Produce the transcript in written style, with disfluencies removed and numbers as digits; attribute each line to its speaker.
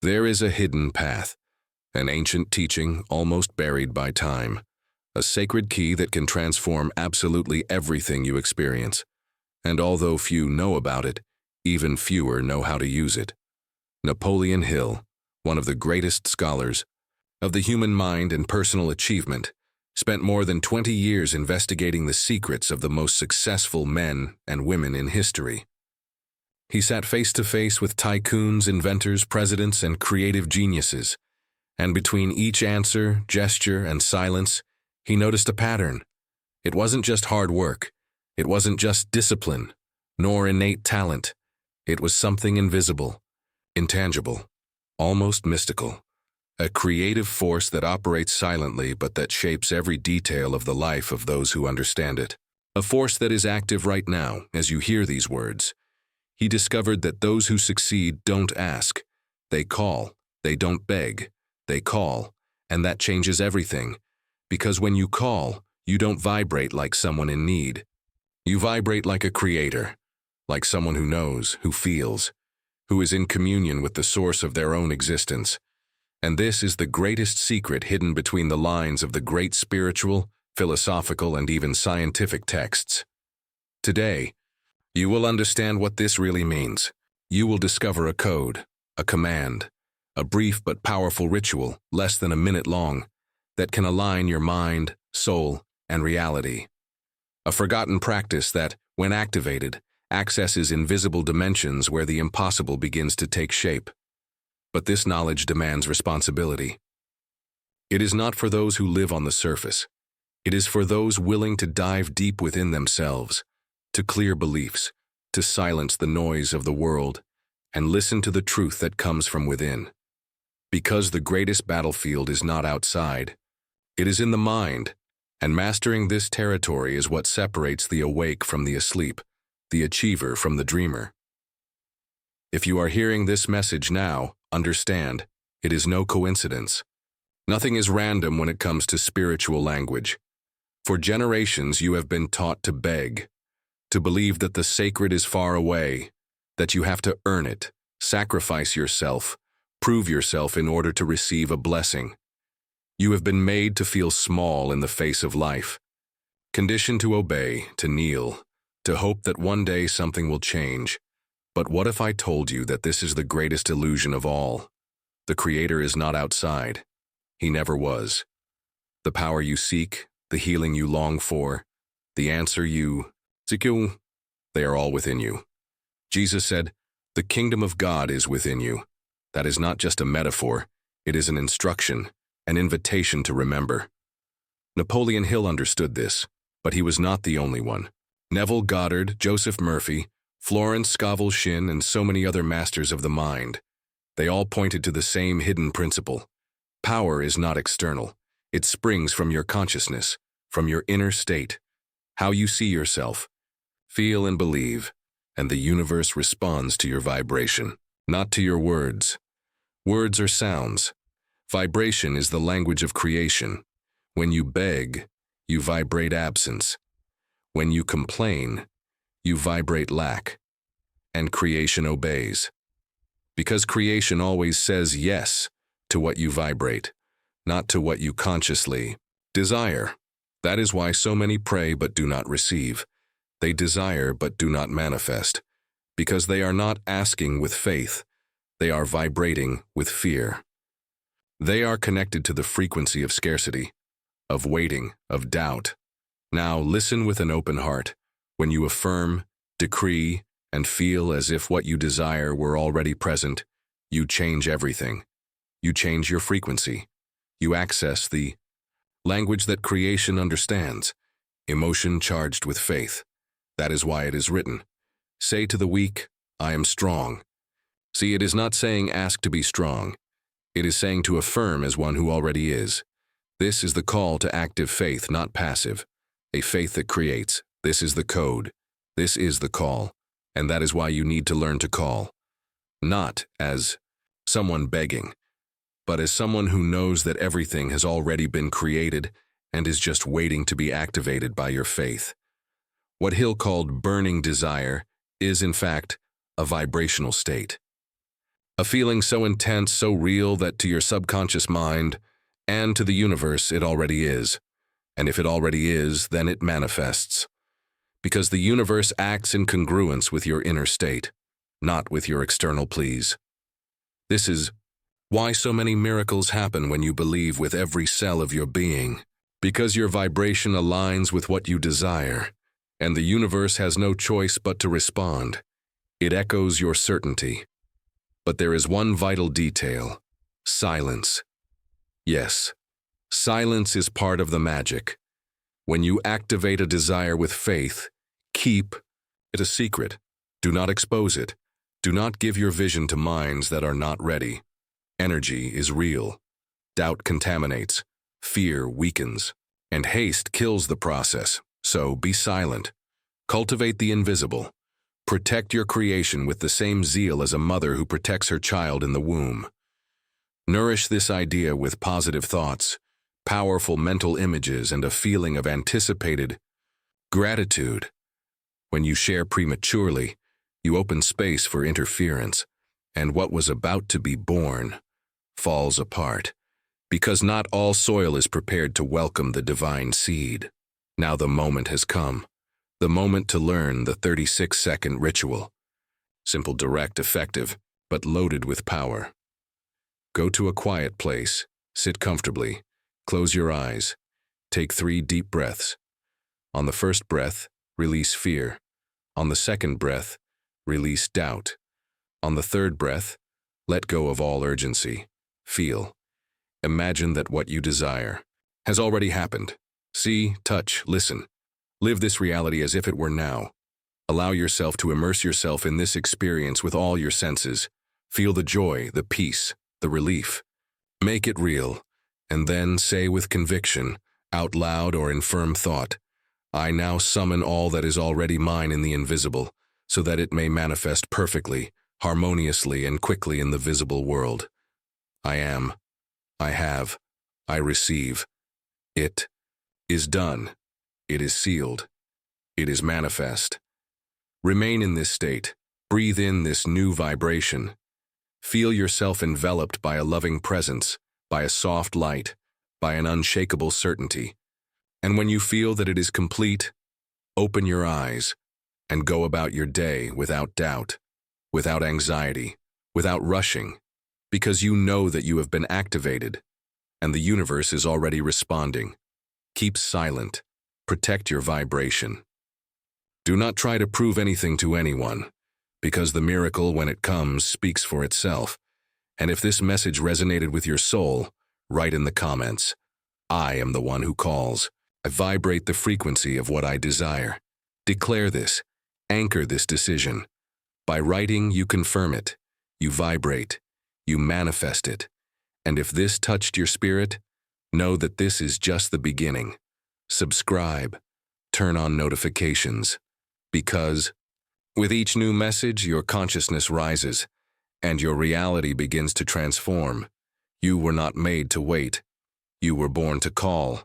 Speaker 1: There is a hidden path, an ancient teaching almost buried by time, a sacred key that can transform absolutely everything you experience. And although few know about it, even fewer know how to use it. Napoleon Hill, one of the greatest scholars of the human mind and personal achievement, spent more than 20 years investigating the secrets of the most successful men and women in history. He sat face to face with tycoons, inventors, presidents, and creative geniuses, and between each answer, gesture, and silence, he noticed a pattern. It wasn't just hard work. It wasn't just discipline, nor innate talent. It was something invisible, intangible, almost mystical. A creative force that operates silently but that shapes every detail of the life of those who understand it. A force that is active right now as you hear these words. He discovered that those who succeed don't ask. They call. They don't beg. They call. And that changes everything. Because when you call, you don't vibrate like someone in need. You vibrate like a creator, like someone who knows, who feels, who is in communion with the source of their own existence. And this is the greatest secret hidden between the lines of the great spiritual, philosophical, and even scientific texts. Today, you will understand what this really means. You will discover a code, a command, a brief but powerful ritual, less than a minute long, that can align your mind, soul, and reality. A forgotten practice that, when activated, accesses invisible dimensions where the impossible begins to take shape. But this knowledge demands responsibility. It is not for those who live on the surface. It is for those willing to dive deep within themselves, to clear beliefs, to silence the noise of the world, and listen to the truth that comes from within. Because the greatest battlefield is not outside, it is in the mind, and mastering this territory is what separates the awake from the asleep, the achiever from the dreamer. If you are hearing this message now, understand, it is no coincidence. Nothing is random when it comes to spiritual language. For generations you have been taught to beg, to believe that the sacred is far away, that you have to earn it, sacrifice yourself, prove yourself in order to receive a blessing. You have been made to feel small in the face of life, conditioned to obey, to kneel, to hope that one day something will change. But what if I told you that this is the greatest illusion of all? The Creator is not outside. He never was. The power you seek, the healing you long for, the answer you seek, they are all within you. Jesus said, "The kingdom of God is within you." That is not just a metaphor. It is an instruction, an invitation to remember. Napoleon Hill understood this, but he was not the only one. Neville Goddard, Joseph Murphy, Florence Scovel Shinn, and so many other masters of the mind. They all pointed to the same hidden principle. Power is not external. It springs from your consciousness, from your inner state, how you see yourself, feel and believe, and the universe responds to your vibration, not to your words. Words are sounds. Vibration is the language of creation. When you beg, you vibrate absence. When you complain, you vibrate lack. And creation obeys. Because creation always says yes to what you vibrate, not to what you consciously desire. That is why so many pray but do not receive. They desire but do not manifest. Because they are not asking with faith. They are vibrating with fear. They are connected to the frequency of scarcity, of waiting, of doubt. Now listen with an open heart. When you affirm, decree, and feel as if what you desire were already present, you change everything. You change your frequency. You access the language that creation understands, emotion charged with faith. That is why it is written, "Say to the weak, I am strong." See, it is not saying ask to be strong. It is saying to affirm as one who already is. This is the call to active faith, not passive. A faith that creates. This is the code. This is the call. And that is why you need to learn to call. Not as someone begging, but as someone who knows that everything has already been created and is just waiting to be activated by your faith. What Hill called burning desire is, in fact, a vibrational state. A feeling so intense, so real that to your subconscious mind and to the universe it already is. And if it already is, then it manifests. Because the universe acts in congruence with your inner state, not with your external pleas. This is why so many miracles happen when you believe with every cell of your being. Because your vibration aligns with what you desire, and the universe has no choice but to respond. It echoes your certainty. But there is one vital detail: silence. Yes, silence is part of the magic. When you activate a desire with faith, keep it a secret. Do not expose it. Do not give your vision to minds that are not ready. Energy is real. Doubt contaminates. Fear weakens. And haste kills the process. So be silent. Cultivate the invisible. Protect your creation with the same zeal as a mother who protects her child in the womb. Nourish this idea with positive thoughts, powerful mental images, and a feeling of anticipated gratitude. When you share prematurely, you open space for interference, and what was about to be born falls apart, because not all soil is prepared to welcome the divine seed. Now the moment has come. The moment to learn the 36-second ritual. Simple, direct, effective, but loaded with power. Go to a quiet place, sit comfortably, close your eyes, take 3 deep breaths. On the first breath, release fear. On the second breath, release doubt. On the third breath, let go of all urgency. Feel. Imagine that what you desire has already happened. See, touch, listen. Live this reality as if it were now. Allow yourself to immerse yourself in this experience with all your senses. Feel the joy, the peace, the relief. Make it real, and then say with conviction, out loud or in firm thought, I now summon all that is already mine in the invisible, so that it may manifest perfectly, harmoniously, and quickly in the visible world. I am, I have, I receive. It is done. It is sealed. It is manifest. Remain in this state. Breathe in this new vibration. Feel yourself enveloped by a loving presence, by a soft light, by an unshakable certainty. And when you feel that it is complete, open your eyes and go about your day without doubt, without anxiety, without rushing, because you know that you have been activated, and the universe is already responding. Keep silent. Protect your vibration. Do not try to prove anything to anyone, because the miracle, when it comes, speaks for itself. And if this message resonated with your soul, write in the comments, I am the one who calls. I vibrate the frequency of what I desire. Declare this. Anchor this decision. By writing, you confirm it. You vibrate. You manifest it. And if this touched your spirit, know that this is just the beginning. Subscribe. Turn on notifications. Because with each new message, your consciousness rises, and your reality begins to transform. You were not made to wait. You were born to call.